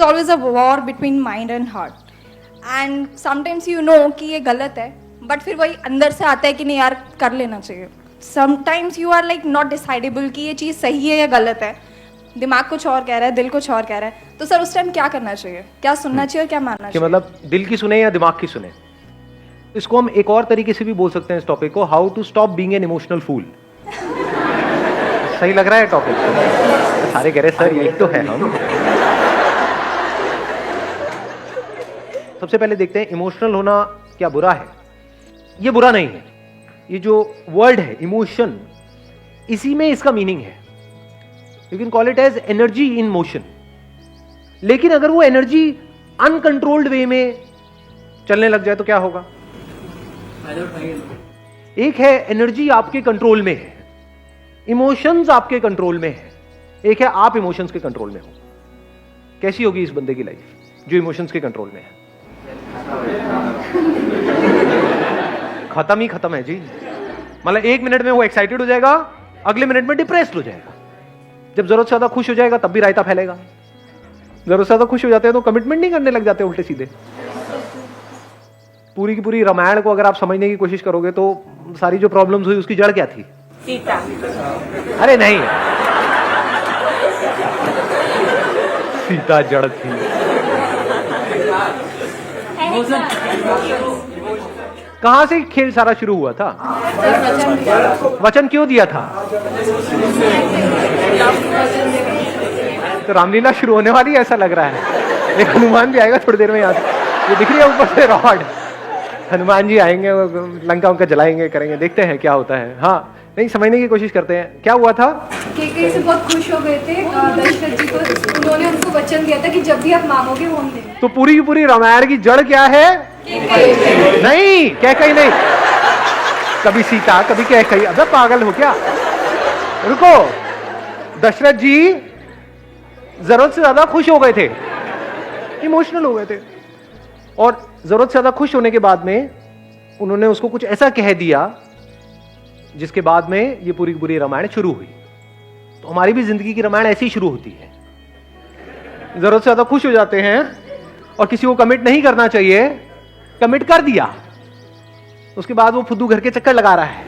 Always a war between mind and heart and sometimes you know कि ये गलत है बट फिर वही अंदर से आता है कि नहीं यार कर लेना चाहिए. Sometimes you are like not decidable कि ये चीज़ सही है या गलत है. दिमाग कुछ और कह रहा है, दिल कुछ और कह रहा है. तो सर उस टाइम क्या करना चाहिए, क्या सुनना चाहिए और क्या मानना कि चाहिए? मतलब दिल की सुने या दिमाग की सुने. इसको हम एक और तरीके से भी बोल सकते हैं इस टॉपिक को, how to stop being an emotional fool. सही लग रहा है टॉपिक? सारे कह रहे सर यही तो है हम. सबसे पहले देखते हैं इमोशनल होना क्या बुरा है. ये बुरा नहीं है. ये जो वर्ड है इमोशन, इसी में इसका मीनिंग है. You can call it as energy in motion. लेकिन अगर वो एनर्जी अनकंट्रोल्ड वे में चलने लग जाए तो क्या होगा? एक है एनर्जी आपके कंट्रोल में है, इमोशंस आपके कंट्रोल में है. एक है आप इमोशंस के कंट्रोल में हो. कैसी होगी इस बंदे की लाइफ जो इमोशंस के कंट्रोल में है? खत्म ही खत्म है जी. मतलब एक मिनट में वो एक्साइटेड हो जाएगा, अगले मिनट में डिप्रेस्ड हो जाएगा. जब जरूरत से ज्यादा खुश हो जाएगा तब भी रायता फैलेगा. जरूरत से ज्यादा खुश हो जाते हैं तो कमिटमेंट नहीं करने लग जाते उल्टे सीधे. पूरी की पूरी रामायण को अगर आप समझने की कोशिश करोगे तो सारी जो प्रॉब्लम्स हुई उसकी जड़ क्या थी? सीता. अरे नहीं, सीता जड़ थी. कहां से खेल सारा शुरू हुआ था? वचन क्यों दिया था? तो रामलीला शुरू होने वाली है ऐसा लग रहा है. एक हनुमान भी आएगा थोड़ी देर में. याद ये दिख रही है ऊपर से रॉड. हनुमान जी आएंगे, लंका उनका जलाएंगे, करेंगे. देखते हैं क्या होता है. हाँ, नहीं समझने की कोशिश करते हैं क्या हुआ था. केकई से बहुत खुश हो गए थे दशरथ जी को. उन्होंने उनको वचन दिया था कि जब भी आप मांगोगे वो हम देंगे. तो पूरी की पूरी रामायण की जड़ क्या है? नहीं, कैकई नहीं. कभी सीता, कभी कैकई. अबे पागल हो क्या? रुको. दशरथ जी जरूरत से ज्यादा खुश हो गए थे, इमोशनल हो गए थे. और जरूरत से ज्यादा खुश होने के बाद में उन्होंने उसको कुछ ऐसा कह दिया जिसके बाद में ये पूरी की पूरी रामायण शुरू हुई. तो हमारी भी जिंदगी की रामायण ऐसी ही शुरू होती है. जरूरत से ज्यादा खुश हो जाते हैं और किसी को कमिट नहीं करना चाहिए, कमिट कर दिया. उसके बाद वो फुद्दू घर के चक्कर लगा रहा है.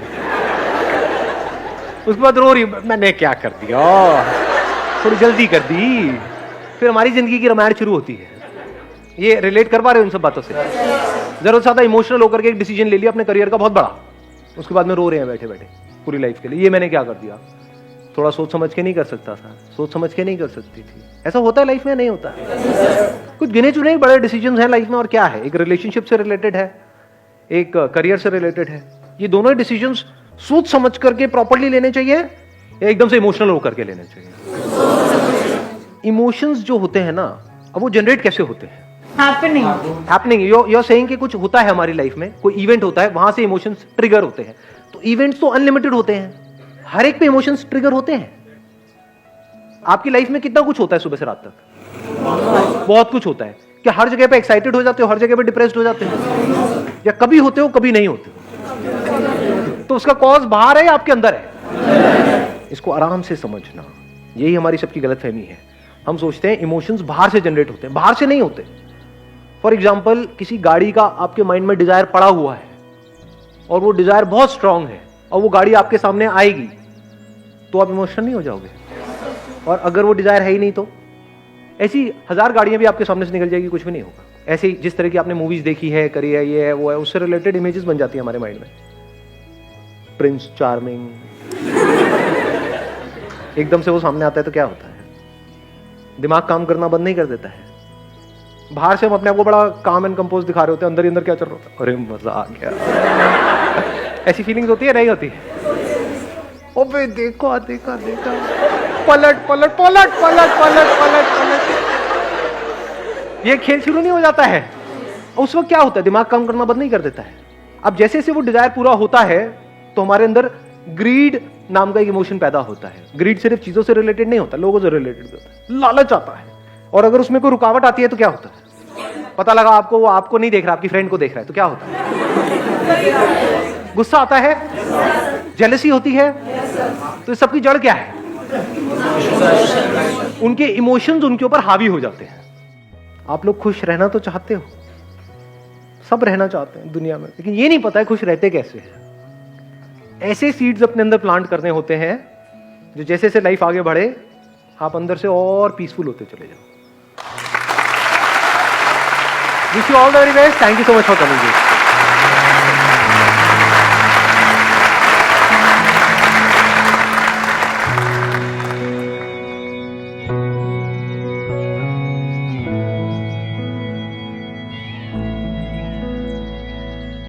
उसके बाद रो रही, मैंने क्या कर दिया, थोड़ी जल्दी कर दी. फिर हमारी जिंदगी की रामायण शुरू होती है. ये रिलेट कर पा रहे हो इन सब बातों से? जरूरत से ज्यादा इमोशनल होकर के एक डिसीजन ले लिया अपने करियर का बहुत बड़ा, उसके बाद में रो रहे हैं बैठे बैठे पूरी लाइफ के लिए. ये मैंने क्या कर दिया. थोड़ा सोच समझ के नहीं कर सकता था, सोच समझ के नहीं कर सकती थी. ऐसा होता है लाइफ में? नहीं होता. कुछ गिने चुने बड़े डिसीजन हैं लाइफ में. और क्या है, एक रिलेशनशिप से रिलेटेड है, एक करियर से रिलेटेड है. ये दोनों ही डिसीजन सोच समझ करके प्रॉपरली लेने चाहिए या एकदम से इमोशनल होकर के लेने चाहिए. इमोशंस जो होते हैं ना, अब वो जनरेट कैसे होते हैं? हैपनिंग. यू आर सेइंग कि कुछ होता है हमारी लाइफ में, कोई इवेंट होता है, वहां से इमोशंस ट्रिगर होते हैं. तो इवेंट्स तो अनलिमिटेड होते हैं, हर एक पे इमोशंस ट्रिगर होते हैं. आपकी लाइफ में कितना कुछ होता है सुबह से रात तक? बहुत कुछ होता है. क्या हर जगह पे एक्साइटेड हो जाते हो, हर जगह पे डिप्रेस्ड हो जाते हो? या कभी होते हो कभी नहीं होते हो? तो उसका कॉज बाहर है या आपके अंदर है? इसको आराम से समझना. यही हमारी सबकी गलतफहमी है. हम सोचते हैं इमोशंस बाहर से जनरेट होते हैं, बाहर से नहीं होते. फॉर एग्जाम्पल, किसी गाड़ी का आपके माइंड में डिजायर पड़ा हुआ है और वो डिजायर बहुत स्ट्रांग है और वो गाड़ी आपके सामने आएगी तो आप इमोशनल नहीं हो जाओगे. और अगर वो डिजायर है ही नहीं तो ऐसी 1000 गाड़ियां भी आपके सामने से निकल जाएगी, कुछ भी नहीं होगा. ऐसे ही जिस तरह की आपने मूवीज देखी है, करी है, ये है वो है, उससे रिलेटेड इमेजेस बन जाती है हमारे माइंड में. प्रिंस चार्मिंग, एकदम से वो सामने आता है तो क्या होता है? दिमाग काम करना बंद नहीं कर देता है. बाहर से हम अपने आप को बड़ा काम एंड कंपोज दिखा रहे होते हैं, अंदर ही अंदर क्या चल रहा होता है? अरे मजा आ गया. ऐसी फीलिंग्स होती है नहीं होती? ओबे देखो, देखा देखा, पलट पलट पलट पलट पलट पलट पलट. ये खेल शुरू नहीं हो जाता है. उस वक्त क्या होता है? दिमाग काम करना बंद नहीं कर देता है. अब जैसे जैसे वो डिजायर पूरा होता है तो हमारे अंदर ग्रीड नाम का एक इमोशन पैदा होता है. ग्रीड सिर्फ चीजों से रिलेटेड नहीं होता, लोगों से रिलेटेड भी होता है. लालच आता है. और अगर उसमें कोई रुकावट आती है तो क्या होता है? पता लगा आपको, वो आपको नहीं देख रहा, आपकी फ्रेंड को देख रहा है तो क्या होता है? गुस्सा आता है, जेलसी होती है. तो इस सबकी जड़ क्या है? उनके इमोशंस उनके ऊपर हावी हो जाते हैं. आप लोग खुश रहना तो चाहते हो, सब रहना चाहते हैं दुनिया में, लेकिन ये नहीं पता है खुश रहते कैसे हैं। ऐसे सीड्स अपने अंदर प्लांट करने होते हैं जो जैसे जैसे लाइफ आगे बढ़े आप अंदर से और पीसफुल होते चले जाओ। Wish you all the very best. Thank you so much for coming.